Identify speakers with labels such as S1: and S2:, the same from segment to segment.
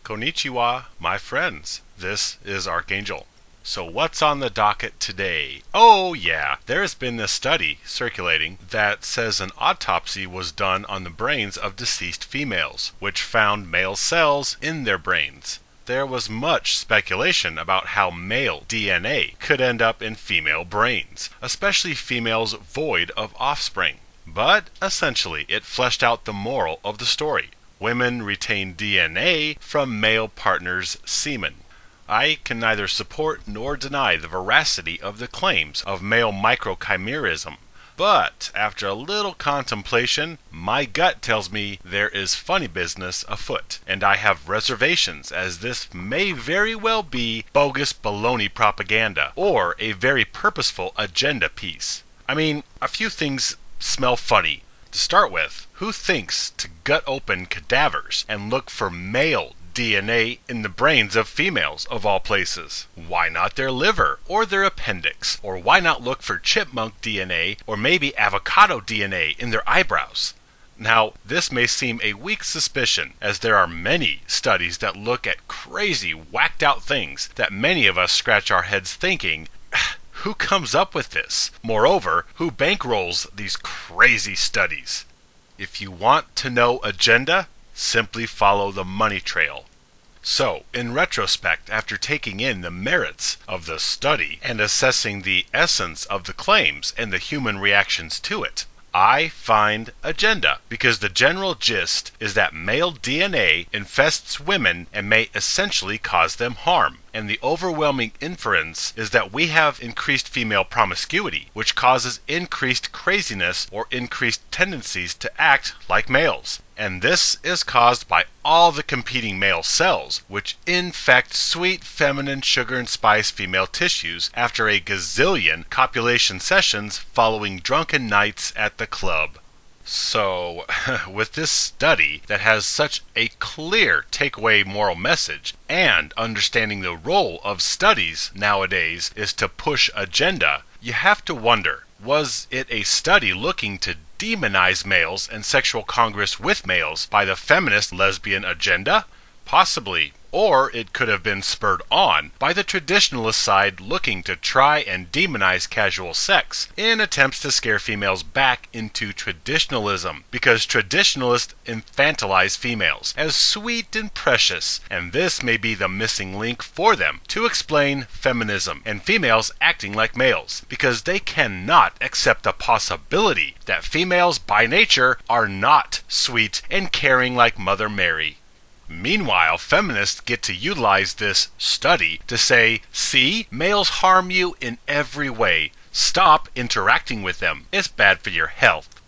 S1: Konnichiwa, my friends. This is Archangel. So what's on the docket today? Oh yeah, there's been this study circulating that says an autopsy was done on the brains of deceased females, which found male cells in their brains. There was much speculation about how male DNA could end up in female brains, especially females void of offspring. But essentially, it fleshed out the moral of the story. Women retain DNA from male partners' semen. I can neither support nor deny the veracity of the claims of male microchimerism. But after a little contemplation, my gut tells me there is funny business afoot, and I have reservations as this may very well be bogus baloney propaganda or a very purposeful agenda piece. I mean, a few things smell funny. To start with, who thinks to gut open cadavers and look for male DNA in the brains of females of all places? Why not their liver or their appendix? Or why not look for chipmunk DNA or maybe avocado DNA in their eyebrows? Now, this may seem a weak suspicion, as there are many studies that look at crazy, whacked out things that many of us scratch our heads thinking, who comes up with this? Moreover, who bankrolls these crazy studies? If you want to know agenda, simply follow the money trail. So, in retrospect, after taking in the merits of the study and assessing the essence of the claims and the human reactions to it, I find agenda, because the general gist is that male DNA infests women and may essentially cause them harm. And the overwhelming inference is that we have increased female promiscuity, which causes increased craziness or increased tendencies to act like males. And this is caused by all the competing male cells, which infect sweet feminine sugar and spice female tissues after a gazillion copulation sessions following drunken nights at the club. So, with this study that has such a clear takeaway moral message, and understanding the role of studies nowadays is to push agenda, you have to wonder, was it a study looking to demonize males and sexual congress with males by the feminist lesbian agenda? Possibly. Or it could have been spurred on by the traditionalist side looking to try and demonize casual sex in attempts to scare females back into traditionalism, because traditionalists infantilize females as sweet and precious, and this may be the missing link for them to explain feminism and females acting like males, because they cannot accept the possibility that females by nature are not sweet and caring like Mother Mary. Meanwhile, feminists get to utilize this study to say, see, males harm you in every way. Stop interacting with them. It's bad for your health.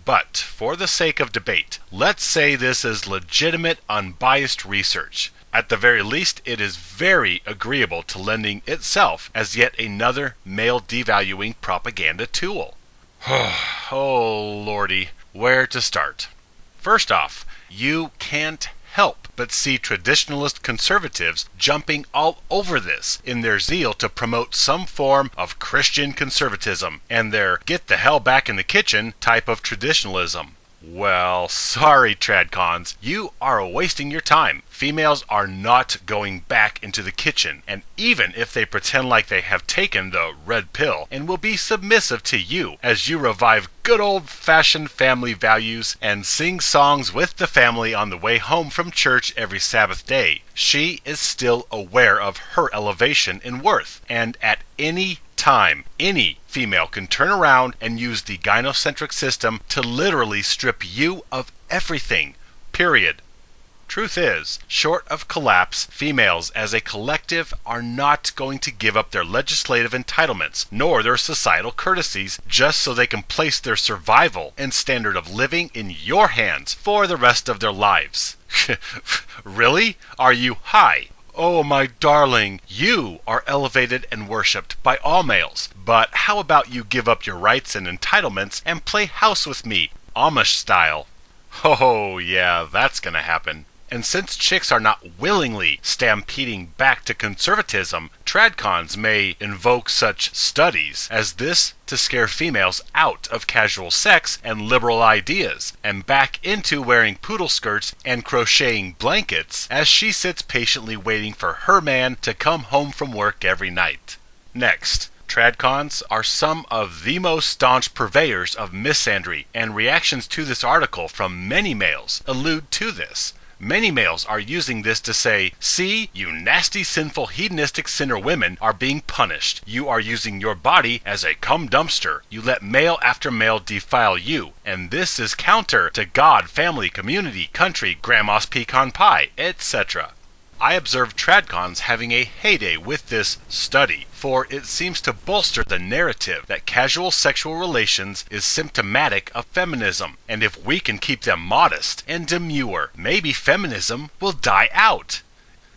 S1: But, for the sake of debate, let's say this is legitimate, unbiased research. At the very least, it is very agreeable to lending itself as yet another male devaluing propaganda tool. Oh, lordy, where to start? First off, you can't help but see traditionalist conservatives jumping all over this in their zeal to promote some form of Christian conservatism and their get the hell back in the kitchen type of traditionalism. Well, sorry tradcons, you are wasting your time. Females are not going back into the kitchen, and even if they pretend like they have taken the red pill and will be submissive to you as you revive good old-fashioned family values and sing songs with the family on the way home from church every Sabbath day, she is still aware of her elevation in worth, and at any time, any female can turn around and use the gynocentric system to literally strip you of everything. Period. Truth is, short of collapse, females as a collective are not going to give up their legislative entitlements, nor their societal courtesies, just so they can place their survival and standard of living in your hands for the rest of their lives. Really? Are you high? Oh, my darling, you are elevated and worshipped by all males. But how about you give up your rights and entitlements and play house with me, Amish style? Oh, yeah, that's gonna happen. And since chicks are not willingly stampeding back to conservatism, tradcons may invoke such studies as this to scare females out of casual sex and liberal ideas, and back into wearing poodle skirts and crocheting blankets as she sits patiently waiting for her man to come home from work every night. Next, tradcons are some of the most staunch purveyors of misandry, and reactions to this article from many males allude to this. Many males are using this to say, see, you nasty, sinful, hedonistic sinner women are being punished. You are using your body as a cum dumpster. You let male after male defile you, and this is counter to God, family, community, country, grandma's pecan pie, etc. I observed tradcons having a heyday with this study, for it seems to bolster the narrative that casual sexual relations is symptomatic of feminism, and if we can keep them modest and demure, maybe feminism will die out.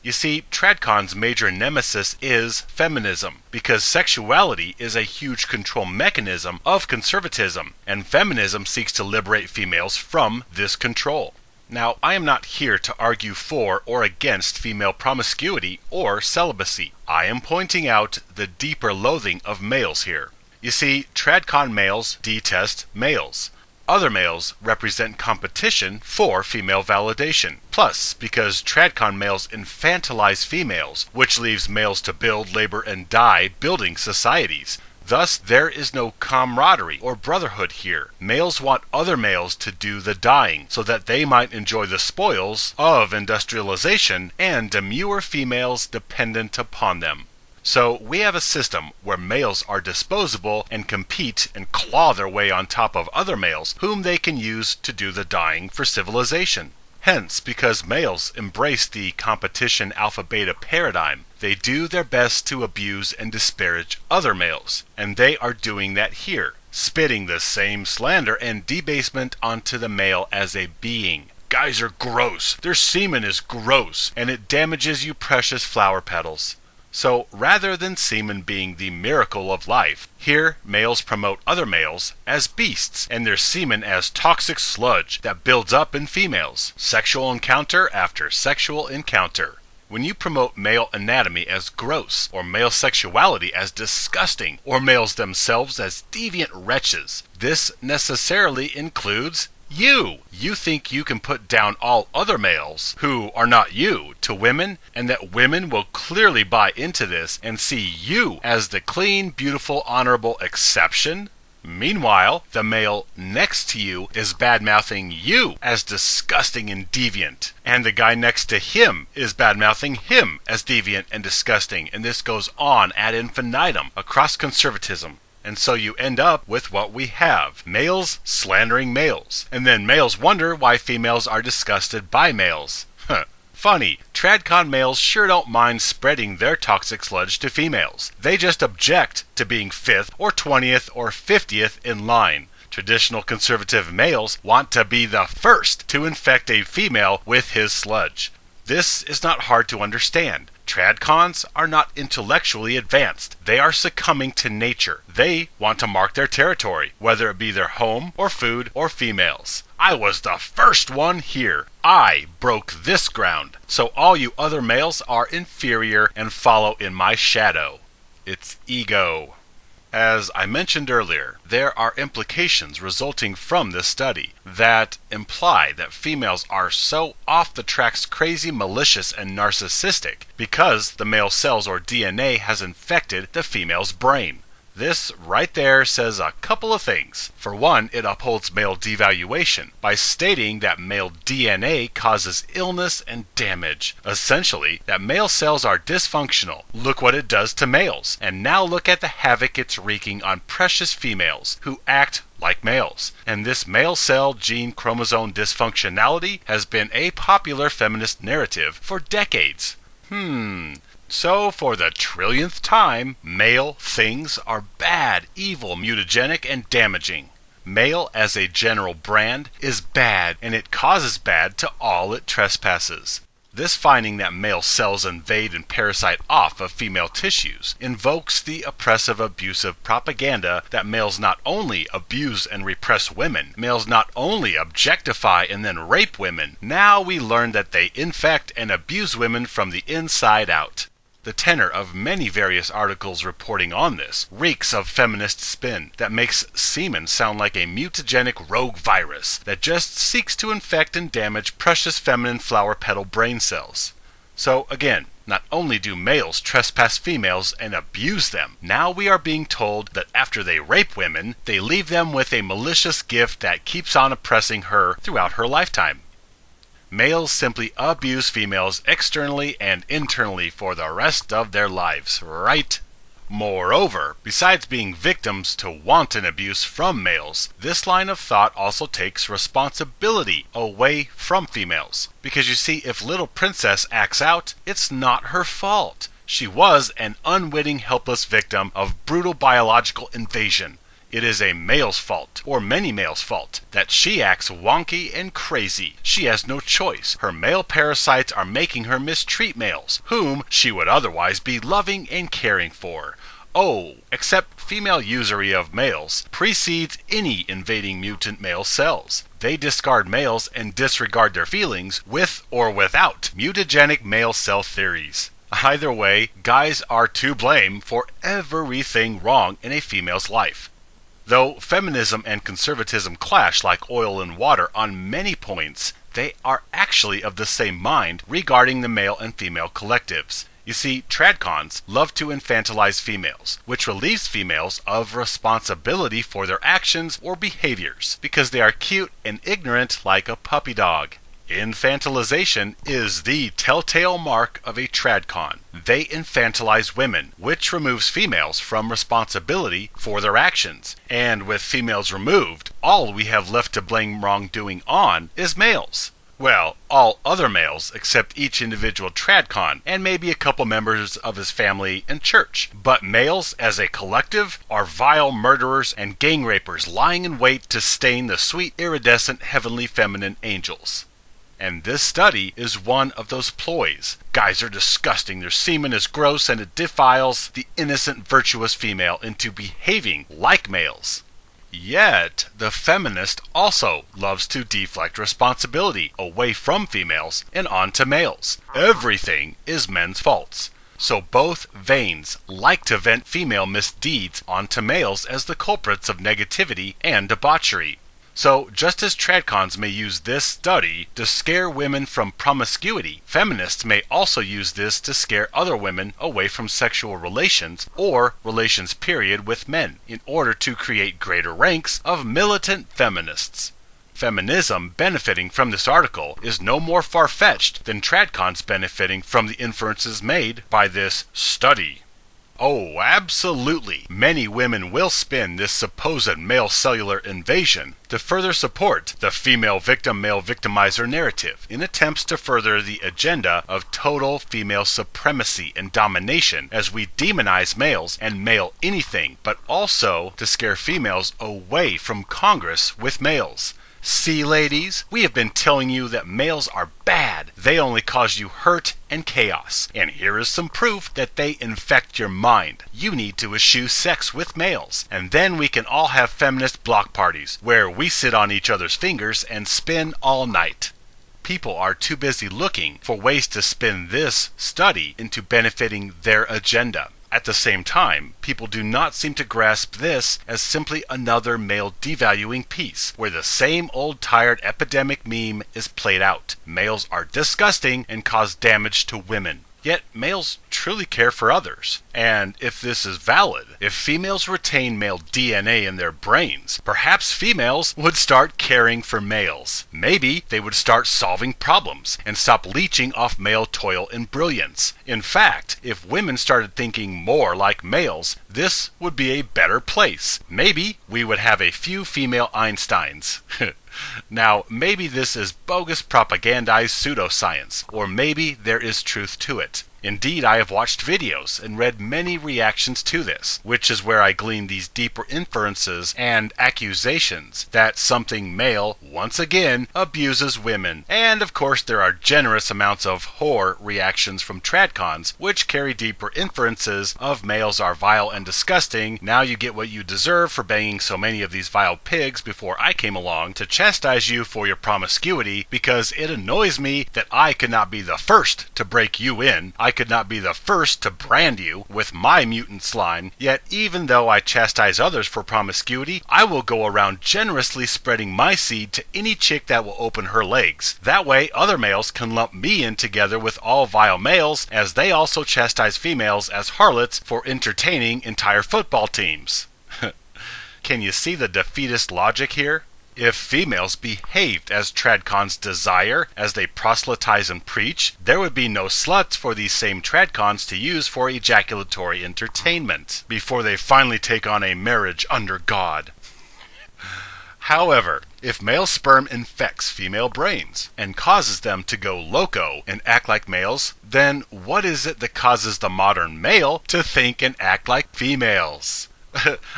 S1: You see, tradcon's major nemesis is feminism, because sexuality is a huge control mechanism of conservatism, and feminism seeks to liberate females from this control. Now, I am not here to argue for or against female promiscuity or celibacy. I am pointing out the deeper loathing of males here. You see, tradcon males detest males. Other males represent competition for female validation. Plus, because tradcon males infantilize females, which leaves males to build, labor, and die building societies. Thus, there is no camaraderie or brotherhood here. Males want other males to do the dying, so that they might enjoy the spoils of industrialization and demure females dependent upon them. So, we have a system where males are disposable and compete and claw their way on top of other males, whom they can use to do the dying for civilization. Hence, because males embrace the competition alpha-beta paradigm, they do their best to abuse and disparage other males. And they are doing that here, spitting the same slander and debasement onto the male as a being. Guys are gross, their semen is gross, and it damages you precious flower petals. So, rather than semen being the miracle of life, here males promote other males as beasts, and their semen as toxic sludge that builds up in females. Sexual encounter after sexual encounter. When you promote male anatomy as gross, or male sexuality as disgusting, or males themselves as deviant wretches, this necessarily includes you. You think you can put down all other males who are not you to women, and that women will clearly buy into this and see you as the clean, beautiful, honorable exception? Meanwhile, the male next to you is bad-mouthing you as disgusting and deviant, and the guy next to him is bad-mouthing him as deviant and disgusting, and this goes on ad infinitum across conservatism. And so you end up with what we have, males slandering males. And then males wonder why females are disgusted by males. Funny, tradcon males sure don't mind spreading their toxic sludge to females. They just object to being 5th or 20th or 50th in line. Traditional conservative males want to be the first to infect a female with his sludge. This is not hard to understand. Tradcons are not intellectually advanced. They are succumbing to nature. They want to mark their territory, whether it be their home or food or females. I was the first one here. I broke this ground. So all you other males are inferior and follow in my shadow. It's ego. As I mentioned earlier, there are implications resulting from this study that imply that females are so off the tracks crazy, malicious, and narcissistic because the male cells or DNA has infected the female's brain. This right there says a couple of things. For one, it upholds male devaluation by stating that male DNA causes illness and damage. Essentially, that male cells are dysfunctional. Look what it does to males. And now look at the havoc it's wreaking on precious females who act like males. And this male cell gene chromosome dysfunctionality has been a popular feminist narrative for decades. So, for the trillionth time, male things are bad, evil, mutagenic, and damaging. Male as a general brand is bad, and it causes bad to all it trespasses. This finding that male cells invade and parasite off of female tissues invokes the oppressive, abusive propaganda that males not only abuse and repress women, males not only objectify and then rape women, now we learn that they infect and abuse women from the inside out. The tenor of many various articles reporting on this reeks of feminist spin that makes semen sound like a mutagenic rogue virus that just seeks to infect and damage precious feminine flower petal brain cells. So again, not only do males trespass females and abuse them, now we are being told that after they rape women, they leave them with a malicious gift that keeps on oppressing her throughout her lifetime. Males simply abuse females externally and internally for the rest of their lives, right? Moreover, besides being victims to wanton abuse from males, this line of thought also takes responsibility away from females. Because you see, if little princess acts out, it's not her fault. She was an unwitting, helpless victim of brutal biological invasion. It is a male's fault, or many males' fault, that she acts wonky and crazy. She has no choice. Her male parasites are making her mistreat males, whom she would otherwise be loving and caring for. Oh, except female usury of males precedes any invading mutant male cells. They discard males and disregard their feelings with or without mutagenic male cell theories. Either way, guys are to blame for everything wrong in a female's life. Though feminism and conservatism clash like oil and water on many points, they are actually of the same mind regarding the male and female collectives. You see, tradcons love to infantilize females, which relieves females of responsibility for their actions or behaviors, because they are cute and ignorant like a puppy dog. Infantilization is the telltale mark of a tradcon. They infantilize women, which removes females from responsibility for their actions. And with females removed, all we have left to blame wrongdoing on is males. Well, all other males except each individual tradcon and maybe a couple members of his family and church. But males as a collective are vile murderers and gang rapers lying in wait to stain the sweet iridescent heavenly feminine angels. And this study is one of those ploys. Guys are disgusting, their semen is gross, and it defiles the innocent, virtuous female into behaving like males. Yet, the feminist also loves to deflect responsibility away from females and onto males. Everything is men's faults. So both veins like to vent female misdeeds onto males as the culprits of negativity and debauchery. So, just as tradcons may use this study to scare women from promiscuity, feminists may also use this to scare other women away from sexual relations or relations period with men, in order to create greater ranks of militant feminists. Feminism benefiting from this article is no more far-fetched than tradcons benefiting from the inferences made by this study. Oh, absolutely. Many women will spin this supposed male cellular invasion to further support the female victim, male victimizer narrative in attempts to further the agenda of total female supremacy and domination as we demonize males and male anything, but also to scare females away from Congress with males. See, ladies, we have been telling you that males are bad. They only cause you hurt and chaos. And here is some proof that they infect your mind. You need to eschew sex with males. And then we can all have feminist block parties, where we sit on each other's fingers and spin all night. People are too busy looking for ways to spin this study into benefiting their agenda. At the same time, people do not seem to grasp this as simply another male devaluing piece, where the same old tired epidemic meme is played out. Males are disgusting and cause damage to women. Yet males truly care for others. And if this is valid, if females retain male DNA in their brains, perhaps females would start caring for males. Maybe they would start solving problems and stop leeching off male toil and brilliance. In fact, if women started thinking more like males, this would be a better place. Maybe we would have a few female Einsteins. Now, maybe this is bogus propagandized pseudoscience, or maybe there is truth to it. Indeed, I have watched videos and read many reactions to this, which is where I glean these deeper inferences and accusations that something male, once again, abuses women. And of course, there are generous amounts of whore reactions from tradcons, which carry deeper inferences of males are vile and disgusting. Now you get what you deserve for banging so many of these vile pigs before I came along to chastise you for your promiscuity, because it annoys me that I could not be the first to break you in. I could not be the first to brand you with my mutant slime, yet even though I chastise others for promiscuity, I will go around generously spreading my seed to any chick that will open her legs. That way, other males can lump me in together with all vile males, as they also chastise females as harlots for entertaining entire football teams. Can you see the defeatist logic here? If females behaved as tradcons desire, as they proselytize and preach, there would be no sluts for these same tradcons to use for ejaculatory entertainment, before they finally take on a marriage under God. However, if male sperm infects female brains and causes them to go loco and act like males, then what is it that causes the modern male to think and act like females?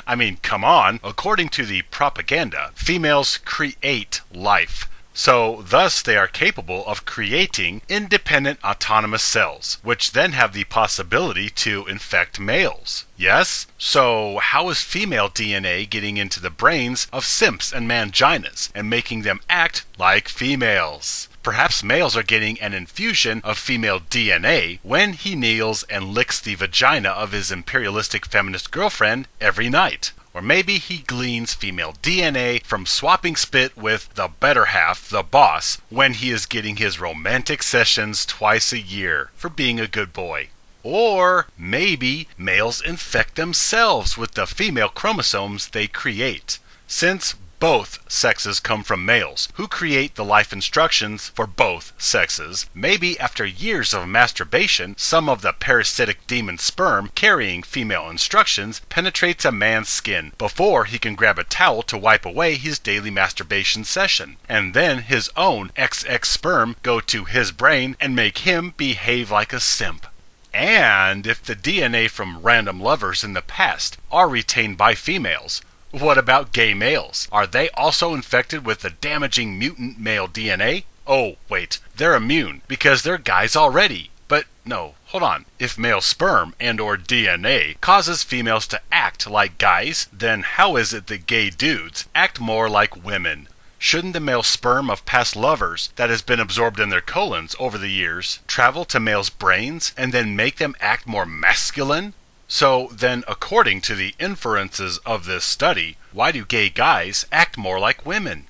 S1: I mean, come on. According to the propaganda, females create life. So, thus they are capable of creating independent autonomous cells, which then have the possibility to infect males. Yes? So, how is female DNA getting into the brains of simps and manginas and making them act like females? Perhaps males are getting an infusion of female DNA when he kneels and licks the vagina of his imperialistic feminist girlfriend every night. Or maybe he gleans female DNA from swapping spit with the better half, the boss, when he is getting his romantic sessions twice a year for being a good boy. Or maybe males infect themselves with the female chromosomes they create. Since both sexes come from males who create the life instructions for both sexes, maybe after years of masturbation, some of the parasitic demon sperm carrying female instructions penetrates a man's skin before he can grab a towel to wipe away his daily masturbation session, and then his own XX sperm go to his brain and make him behave like a simp. And if the DNA from random lovers in the past are retained by females, what about gay males? Are they also infected with the damaging mutant male DNA? Oh, wait, they're immune because they're guys already. But no, hold on. If male sperm and or DNA causes females to act like guys, then how is it that gay dudes act more like women? Shouldn't the male sperm of past lovers that has been absorbed in their colons over the years travel to males' brains and then make them act more masculine? So then, according to the inferences of this study, why do gay guys act more like women?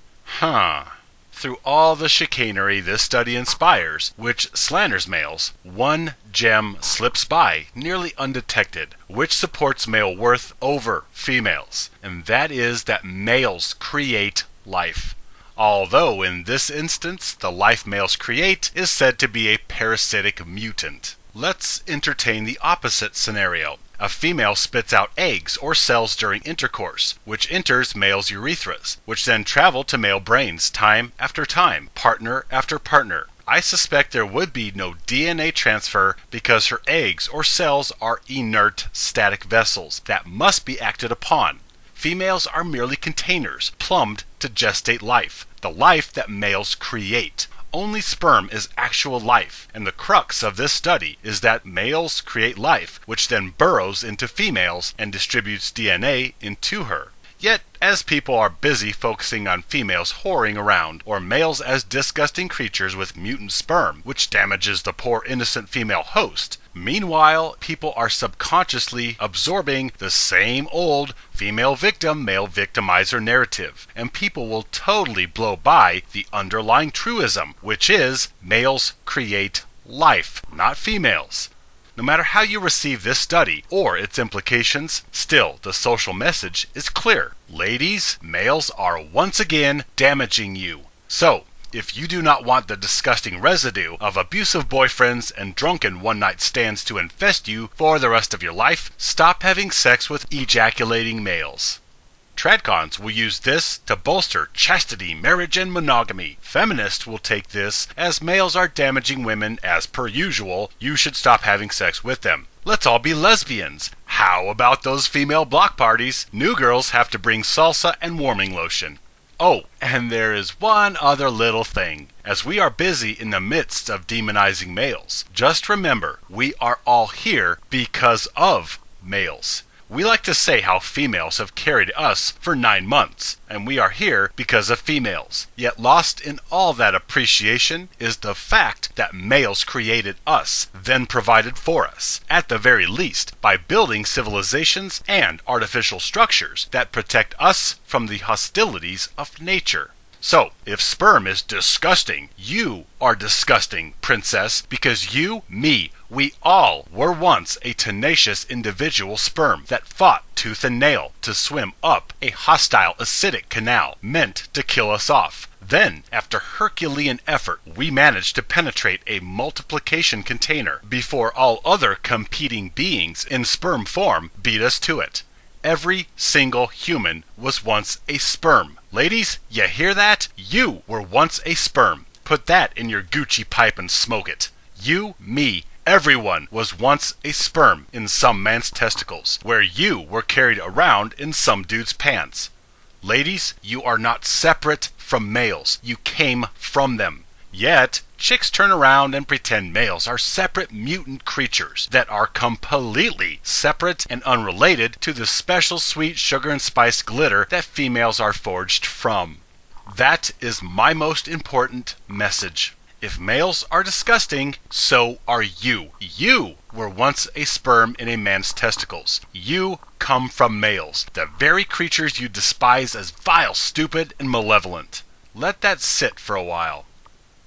S1: Through all the chicanery this study inspires, which slanders males, one gem slips by, nearly undetected, which supports male worth over females, and that is that males create life. Although in this instance, the life males create is said to be a parasitic mutant. Let's entertain the opposite scenario. A female spits out eggs or cells during intercourse, which enters males' urethras, which then travel to male brains time after time, partner after partner. I suspect there would be no DNA transfer because her eggs or cells are inert static vessels that must be acted upon. Females are merely containers, plumbed to gestate life, the life that males create. Only sperm is actual life, and the crux of this study is that males create life, which then burrows into females and distributes DNA into her. Yet, as people are busy focusing on females whoring around, or males as disgusting creatures with mutant sperm, which damages the poor innocent female host, meanwhile, people are subconsciously absorbing the same old female victim, male victimizer narrative, and people will totally blow by the underlying truism, which is males create life, not females. No matter how you receive this study or its implications, still the social message is clear. Ladies, males are once again damaging you. So, if you do not want the disgusting residue of abusive boyfriends and drunken one-night stands to infest you for the rest of your life, stop having sex with ejaculating males. Tradcons will use this to bolster chastity, marriage, and monogamy. Feminists will take this as males are damaging women as per usual. You should stop having sex with them. Let's all be lesbians. How about those female block parties? New girls have to bring salsa and warming lotion. Oh, and there is one other little thing. As we are busy in the midst of demonizing males, just remember, we are all here because of males. We like to say how females have carried us for 9 months, and we are here because of females. Yet lost in all that appreciation is the fact that males created us, then provided for us, at the very least, by building civilizations and artificial structures that protect us from the hostilities of nature. So, if sperm is disgusting, you are disgusting, princess, because you, me, we all were once a tenacious individual sperm that fought tooth and nail to swim up a hostile acidic canal meant to kill us off. Then, after Herculean effort, we managed to penetrate a multiplication container before all other competing beings in sperm form beat us to it. Every single human was once a sperm. Ladies, you hear that? You were once a sperm. Put that in your Gucci pipe and smoke it. You, me, everyone was once a sperm in some man's testicles, where you were carried around in some dude's pants. Ladies, you are not separate from males. You came from them. Yet, chicks turn around and pretend males are separate mutant creatures that are completely separate and unrelated to the special sweet sugar and spice glitter that females are forged from. That is my most important message. If males are disgusting, so are you. You were once a sperm in a man's testicles. You come from males, the very creatures you despise as vile, stupid, and malevolent. Let that sit for a while.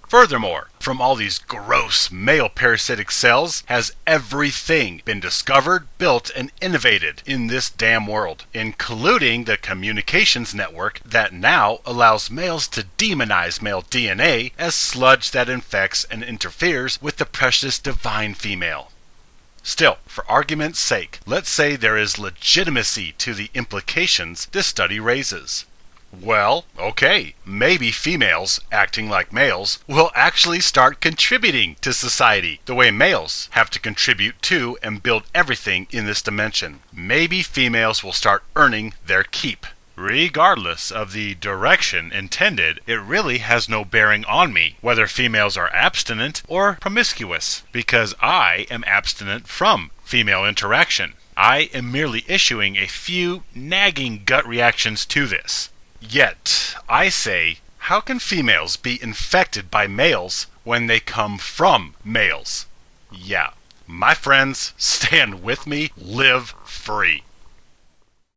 S1: Furthermore, from all these gross male parasitic cells has everything been discovered, built, and innovated in this damn world, including the communications network that now allows males to demonize male DNA as sludge that infects and interferes with the precious divine female. Still, for argument's sake, let's say there is legitimacy to the implications this study raises. Well, okay, maybe females, acting like males, will actually start contributing to society the way males have to contribute to and build everything in this dimension. Maybe females will start earning their keep. Regardless of the direction intended, it really has no bearing on me whether females are abstinent or promiscuous, because I am abstinent from female interaction. I am merely issuing a few nagging gut reactions to this. Yet, I say, how can females be infected by males when they come from males? Yeah, my friends, stand with me, live free.